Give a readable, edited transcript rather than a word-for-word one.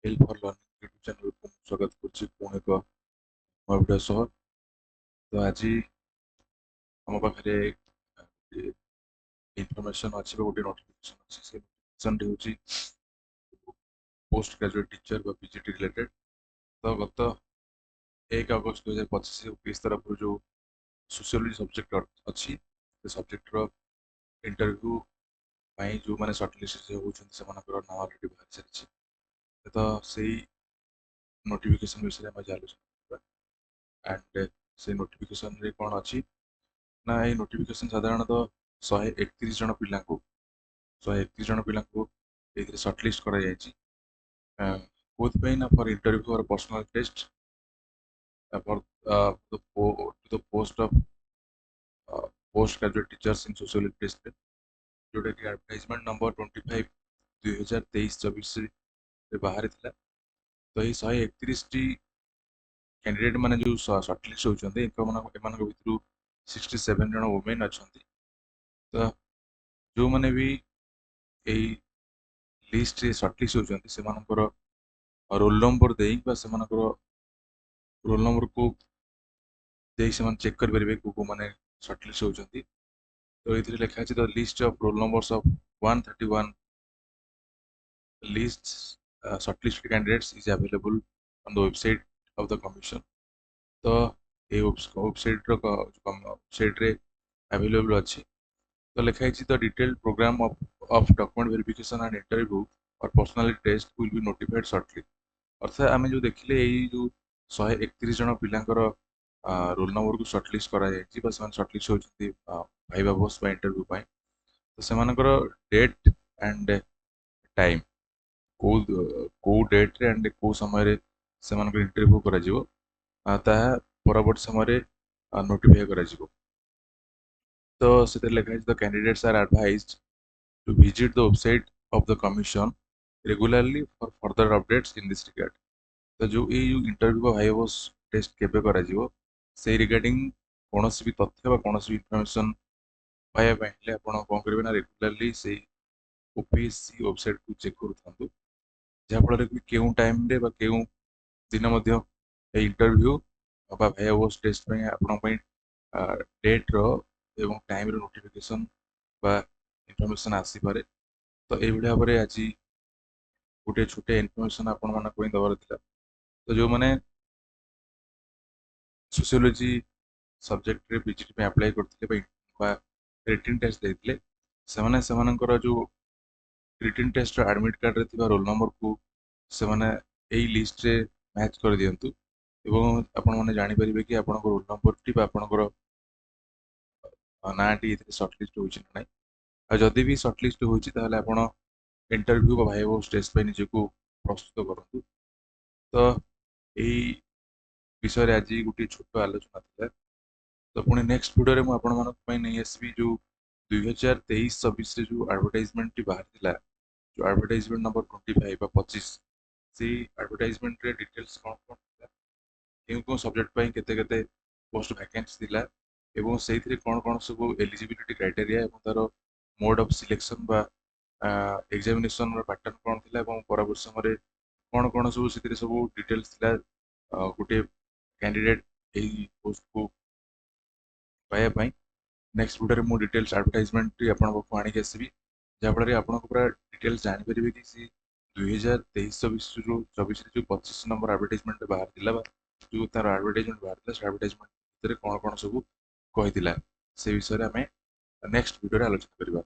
Help for learning YouTube channel को स्वागत करछि पुणे एक नया वीडियो सह। तो आज हम पाखे इनफॉरमेशन अच्छी गोटे नोटिफिकेशन अच्छी से नोटिफिकेशन होची पोस्ट ग्रेजुएट टीचर बा पीजीटी रिलेटेड। तो गत 1 अगस्त 2025 यूपीएस तरफ जो सोशियोलॉजी सब्जेक्ट अच्छी से सब्जेक्ट रो इंटरव्यू पाई जो माने शॉर्टलिस्ट होउछन से मानकर नाम ऑलरेडी बाहर सारिछि। तो सेही नोटिफिकेशन विषय में आलोचना एंड से नोटिफिकेशन रे कोन अच्छी ना ये नोटिफिकेशन साधारणतः 131 जन पिला को 131 जन पिला को एथिरे शॉर्टलिस्ट करा जायछि बोथ पे ना फॉर इंटरव्यू और personal test for the post of post graduate teachers in sociology test जोटा कि एडवर्टाइजमेंट नंबर 25 2023-24 रे बाहर थिला। तो ये 131 टी कैंडिडेट माने जो शॉर्टलिस्ट होचंदे एमानक भितरु 67 जन वुमेन अछंती। तो जो माने भी एई लिस्ट रे शॉर्टलिस्ट होचंती से मानकर रोल नंबर देई बा से मानकर रोल नंबर को देई से मान चेक कर परिबे को माने शॉर्टलिस्ट होचंती। तो इथिरे लिखा अछि the list of roll numbers of 131 lists shortlisted candidates is available on the website of the commission। तो ये वेबसाइट रो वेबसाइट रे अवेलेबल अछि। तो लिखा है the detailed programme of document verification and interview और personality test will be notified shortly. अर्थात आम जो देखिले यही जो 131 जन पिलांकर रोल नंबर को शॉर्टलिस्ट करा जायछि बा समान शॉर्टलिस्ट होछि भाइबा बॉस बा इंटरव्यू पाई। तो सेमानकर डेट एंड टाइम को डेट रे एंड को समय रे सेमानकर इंटरव्यू करा जिवो ताहा परवर्ती समय रे नोटिफाई करा जिवो। तो से लिखा है the candidates are advised to visit the website of the commission regularly for further updates in this regard। तो जो ये इंटरव्यू का भाई बॉस टेस्ट केबे करा जिवो से रिगार्डिंग कोनोसी भी तथ्य बा कोनोसी भी इन्फॉर्मेशन पाया पहले आपण कोन करबे ना रेगुलरली से ओपीएससी वेबसाइट को चेक करथांतु जहा फल रे केउ टाइम रे बा केउ दिन मध्य ए इंटरव्यू बा भाई बॉस टेस्ट में आपण पई डेट रो एवं टाइम रो नोटिफिकेशन बा इन्फॉर्मेशन आसी पारे। तो ये भाव में आज गोटे छोटे इनफर्मेशन आपण मान दबार था। तो जो मैंने सोशियोलॉजी सब्जेक्ट रे पीजीटी में अप्लाई करते रिटन टेस्ट देते से जो रिटन टेस्ट एडमिट कार्ड रे रोल नंबर को से यही लिस्ट रे मैच कर दिंतु एवं आपण मैंने जापर कि आप रोल नंबर टी आपणकर नाटी सर्टलिस्ट होना जदि भी सर्टलिस्ट होता इंटरव्यू का भाई टेस्ट पे निजक प्रस्तुत करूँ। तो यही विषय आज गोटे छोट आलोचना था। तो पुणी नेक्स्ट वीडियो में आपण नहीं आसबि जो 2023-24 जो एडवर्टाइजमेंट टी बाहर थिला जो एडवर्टाइजमेंट नंबर 25 बा 25 से एडवर्टाइजमेंट रे डिटेल्स कौन कौन थिला केउ सब्जेक्ट पई केते केते पोस्ट वैकेंसी थिला एवं सेइथरे कौन कौन सब एलिजिबिलिटी क्राइटेरिया एवं तार मोड ऑफ सिलेक्शन बा एग्जामिनेशन पैटर्न कौन थिला एवं परवर्ती समय कौन कौन सब से सब डिटेल्स थिला गोटे कैंडिडेट यही पोस्ट को पाया नेक्स्ट वीडियो में डिटेल्स एडवर्टाइजमेंट आपको आनिक आसबि जहाँफल आपको पूरा डिटेल्स जापर कि सी 2023-24 जो 24 जो 25 नंबर एडवर्टाइजमेंट बाहर जो तार एडवर्टाइजमेंट बाहर से एडवर्टाइजमेंट कौन कौन सब कही से विषय में नेक्स्ट वीडियो आलोचना करवा।